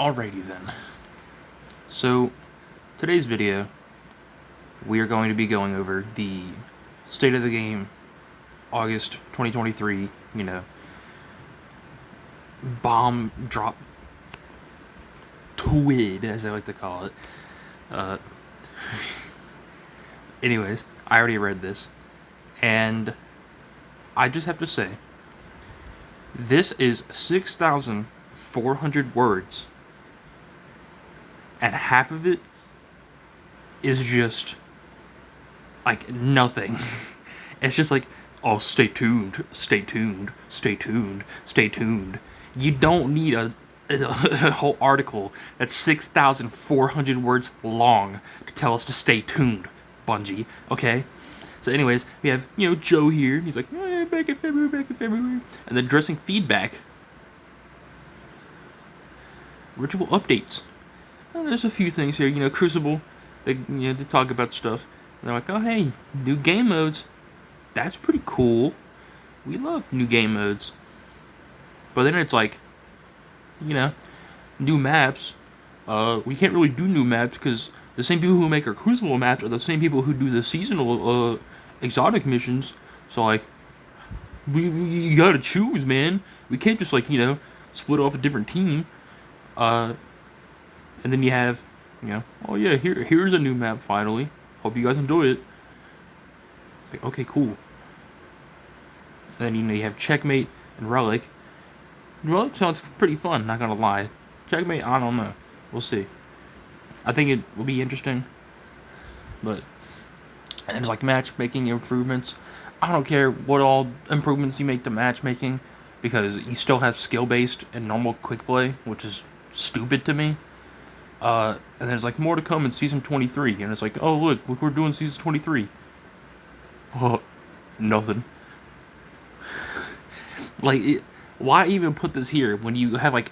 Alrighty then. So, today's video, we are going to be going over the state of the game, August 2023, bomb drop twid, as I like to call it. Uh, anyways, I already read this, and I just have to say, this is 6,400 words, and half of it is just like nothing. It's just like, oh, stay tuned, stay tuned, stay tuned, stay tuned. You don't need a whole article that's 6,400 words long to tell us to stay tuned, Bungie, okay? So anyways, we have, Joe here. He's like, oh, yeah, back in February. And then addressing feedback. Ritual updates. Well, there's a few things here, Crucible, they talk about stuff. And they're like, oh hey, new game modes. That's pretty cool. We love new game modes. But then it's like, new maps. We can't really do new maps because the same people who make our Crucible maps are the same people who do the seasonal exotic missions. So like, you gotta choose, man. We can't just split off a different team. And then you have, oh yeah, here's a new map finally. Hope you guys enjoy it. It's like, okay, cool. And then, you have Checkmate and Relic. Relic sounds pretty fun, not gonna lie. Checkmate, I don't know. We'll see. I think it will be interesting. But, and there's like matchmaking improvements. I don't care what all improvements you make to matchmaking, because you still have skill-based and normal quick play, which is stupid to me. And there's like more to come in season 23, and it's like, oh look we're doing season 23. Oh, nothing. Why even put this here when you have like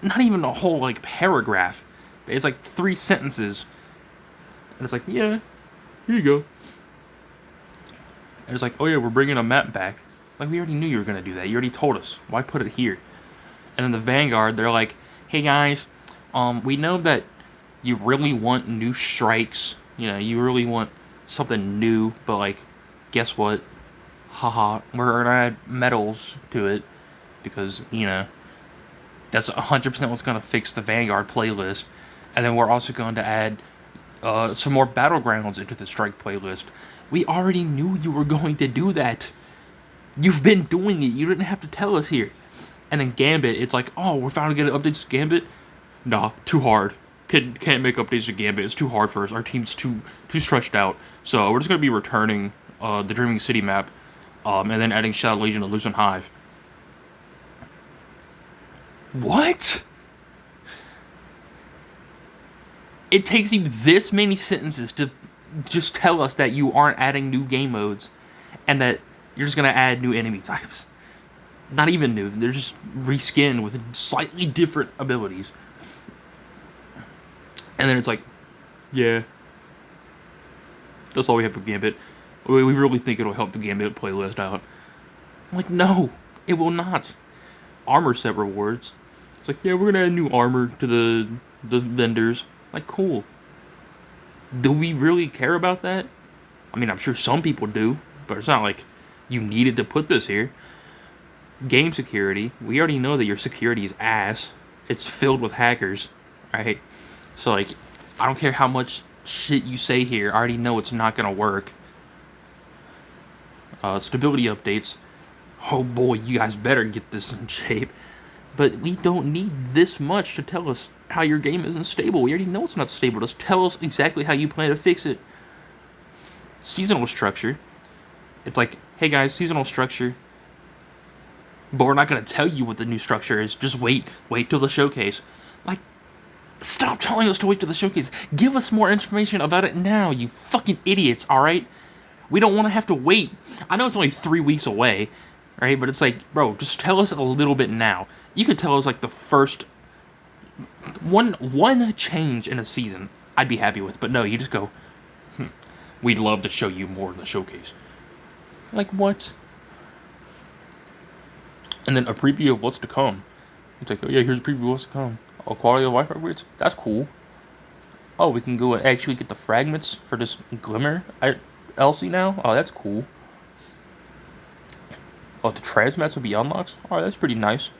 not even a whole like paragraph? It's like 3 sentences, and it's like, yeah, here you go. And it's like, oh yeah, we're bringing a map back. Like, we already knew you were gonna do that. You already told us. Why put it here? And then the Vanguard, they're like, hey guys, we know that you really want new strikes. You really want something new, but like, guess what? Haha, we're gonna add medals to it because, that's 100% what's gonna fix the Vanguard playlist. And then we're also going to add some more battlegrounds into the strike playlist. We already knew you were going to do that. You've been doing it. You didn't have to tell us here. And then Gambit, it's like, oh, we're finally getting updates to Gambit. Nah, too hard. Can't make updates to Gambit. It's too hard for us. Our team's too stretched out. So we're just gonna be returning the Dreaming City map, and then adding Shadow Legion and Lucent Hive. What? It takes you this many sentences to just tell us that you aren't adding new game modes, and that you're just gonna add new enemy types. Not even new. They're just reskinned with slightly different abilities. And then it's like, yeah, that's all we have for Gambit. We really think it'll help the Gambit playlist out. I'm like, no, it will not. Armor set rewards. It's like, yeah, we're gonna add new armor to the vendors. Like, cool. Do we really care about that? I mean, I'm sure some people do, but it's not like you needed to put this here. Game security. We already know that your security is ass. It's filled with hackers, right? So, like, I don't care how much shit you say here. I already know it's not gonna work. Stability updates. Oh boy, you guys better get this in shape. But we don't need this much to tell us how your game isn't stable. We already know it's not stable. Just tell us exactly how you plan to fix it. Seasonal structure. It's like, hey guys, seasonal structure. But we're not going to tell you what the new structure is. Just wait till the showcase. Like, stop telling us to wait till the showcase. Give us more information about it now, you fucking idiots, alright? We don't want to have to wait. I know it's only 3 weeks away, right? But it's like, bro, just tell us a little bit now. You could tell us like the first one change in a season I'd be happy with. But no, you just go, we'd love to show you more in the showcase. Like, what? And then a preview of what's to come. It's like, oh yeah, here's a preview of what's to come. Oh, quality of life upgrades? That's cool. Oh, we can go and actually get the fragments for this Glimmer LC now? Oh, that's cool. Oh, the transmats will be unlocks? Oh, that's pretty nice.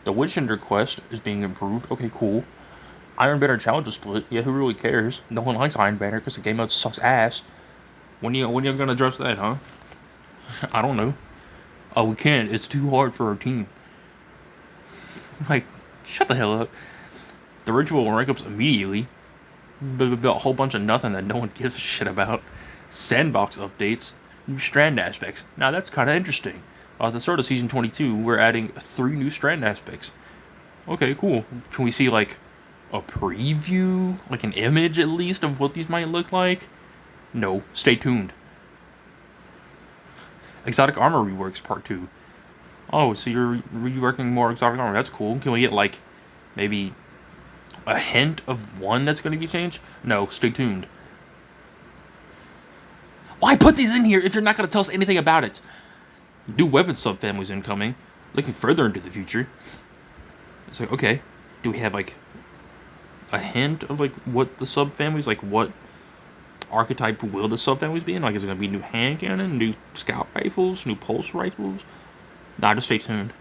The Witchender quest is being improved. Okay, cool. Iron Banner Challenger split. Yeah, who really cares? No one likes Iron Banner because the game mode sucks ass. When you gonna address that, huh? I don't know. Oh, we can't. It's too hard for our team. Like, shut the hell up. The ritual will rank ups immediately. A whole bunch of nothing that no one gives a shit about. Sandbox updates. New strand aspects. Now that's kind of interesting. At the start of Season 22, we're adding 3 new strand aspects. Okay, cool. Can we see, like, a preview? Like an image, at least, of what these might look like? No. Stay tuned. Exotic Armor Reworks Part 2. Oh, so you're reworking more exotic armor. That's cool. Can we get, like, maybe a hint of one that's going to be changed? No, stay tuned. Why put these in here if you're not going to tell us anything about it? New weapon subfamilies incoming. Looking further into the future. It's like, okay. Do we have, like, a hint of, like, what the subfamilies, like, what archetype will the subfamilies be in? Like, is it going to be new hand cannon, new scout rifles, new pulse rifles? Nah, just stay tuned.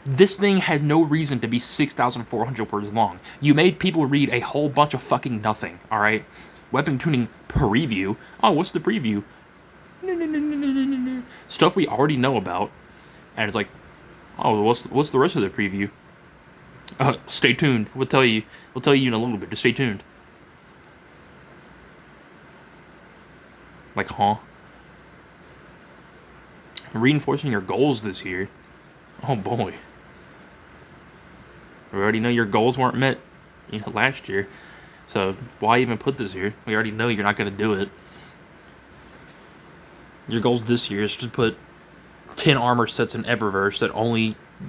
This thing had no reason to be 6,400 words long. You made people read a whole bunch of fucking nothing, alright? Weapon tuning preview. Oh, what's the preview? Stuff we already know about. And it's like, oh, what's the rest of the preview? Stay tuned. We'll tell you in a little bit. Just stay tuned. Like, huh? Reinforcing your goals this year. Oh boy. We already know your goals weren't met, last year. So why even put this here? We already know you're not going to do it. Your goals this year is to put 10 armor sets in Eververse that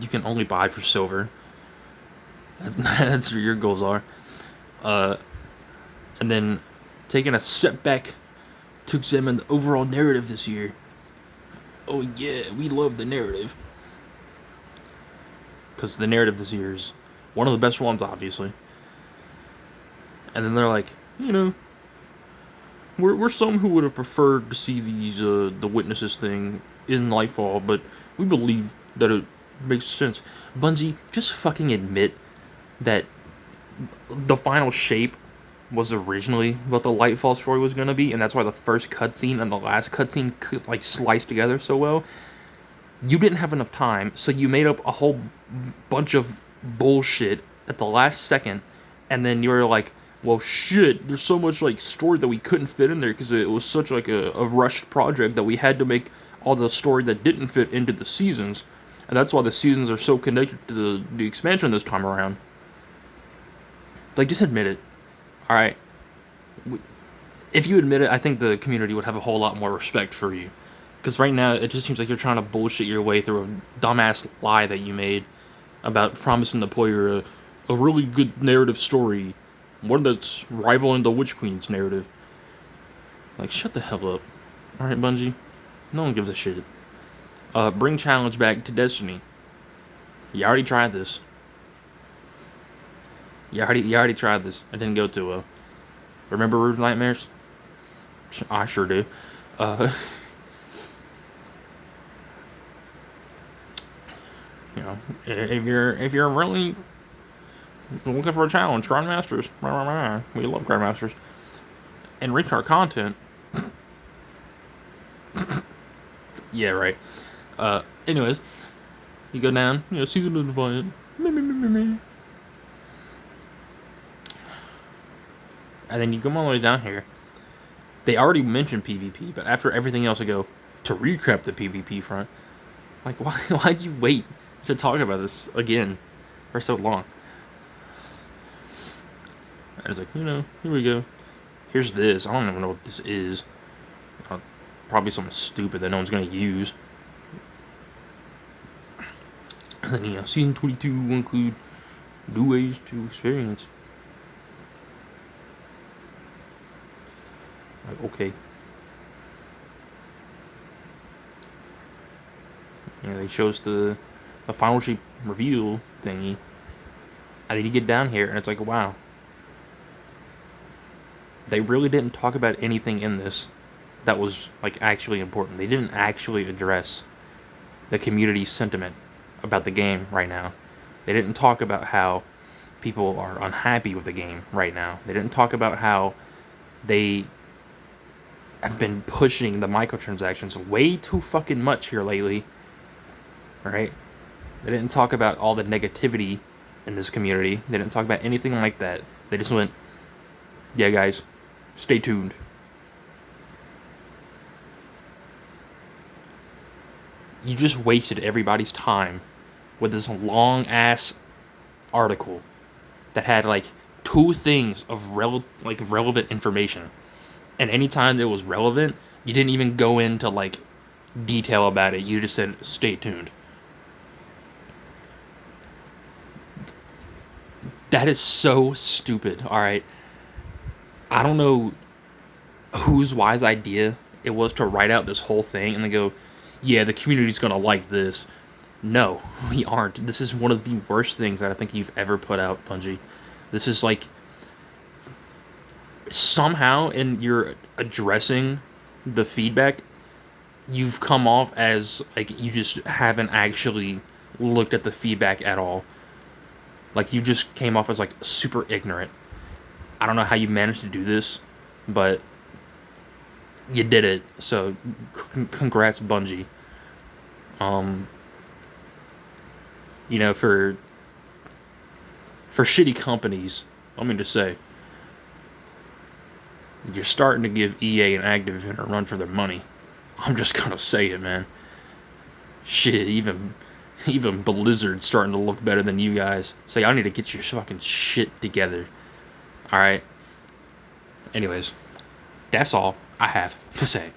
you can only buy for silver. That's what your goals are. And then taking a step back to examine the overall narrative this year. Oh yeah, we love the narrative. Because the narrative this year is one of the best ones, obviously. And then they're like, we're some who would have preferred to see these the witnesses thing in Lightfall, but we believe that it makes sense. Bungie, just fucking admit that the final shape was originally what the Lightfall story was going to be, and that's why the first cutscene and the last cutscene could, like, slice together so well. You didn't have enough time, so you made up a whole bunch of bullshit at the last second, and then you were like, well, shit, there's so much, like, story that we couldn't fit in there because it was such, like, a rushed project that we had to make all the story that didn't fit into the seasons, and that's why the seasons are so connected to the expansion this time around. Like, just admit it. Alright? If you admit it, I think the community would have a whole lot more respect for you. Because right now, it just seems like you're trying to bullshit your way through a dumbass lie that you made about promising the player a really good narrative story. One that's rivaling the Witch Queen's narrative. Like, shut the hell up. Alright, Bungie? No one gives a shit. Bring challenge back to Destiny. You already tried this. You already tried this. It didn't go too well. Remember Rude Nightmares? I sure do. If you're really looking for a challenge, Grandmasters. We love Grandmasters. Enrich our content. Yeah, right. Anyways, you go down, Season of Defiant. And then you come all the way down here. They already mentioned PvP, but after everything else, they go to recap the PvP front. Like, why'd you wait to talk about this again for so long? I was like, here we go. Here's this. I don't even know what this is. Probably something stupid that no one's going to use. And then, Season 22 will include new ways to experience. Like, okay. They chose the final sheet reveal thingy. And then you get down here, and it's like, wow. They really didn't talk about anything in this that was, like, actually important. They didn't actually address the community's sentiment about the game right now. They didn't talk about how people are unhappy with the game right now. They didn't talk about how they have been pushing the microtransactions way too fucking much here lately. Right? They didn't talk about all the negativity in this community. They didn't talk about anything like that. They just went, yeah, guys, stay tuned. You just wasted everybody's time with this long ass article that had like 2 things of relevant information. And anytime it was relevant, you didn't even go into like detail about it. You just said stay tuned. That is so stupid. All right. I don't know whose wise idea it was to write out this whole thing and then go, yeah, the community's going to like this. No, we aren't. This is one of the worst things that I think you've ever put out, Bungie. This is like, somehow in your addressing the feedback, you've come off as like you just haven't actually looked at the feedback at all. Like, you just came off as like super ignorant. I don't know how you managed to do this, but you did it. So congrats, Bungie. You know, for shitty companies, let me just say, you're starting to give EA and Activision a run for their money. I'm just gonna say it, man. Shit, even Blizzard's starting to look better than you guys. So y'all need to get your fucking shit together. Alright? Anyways, that's all I have to say.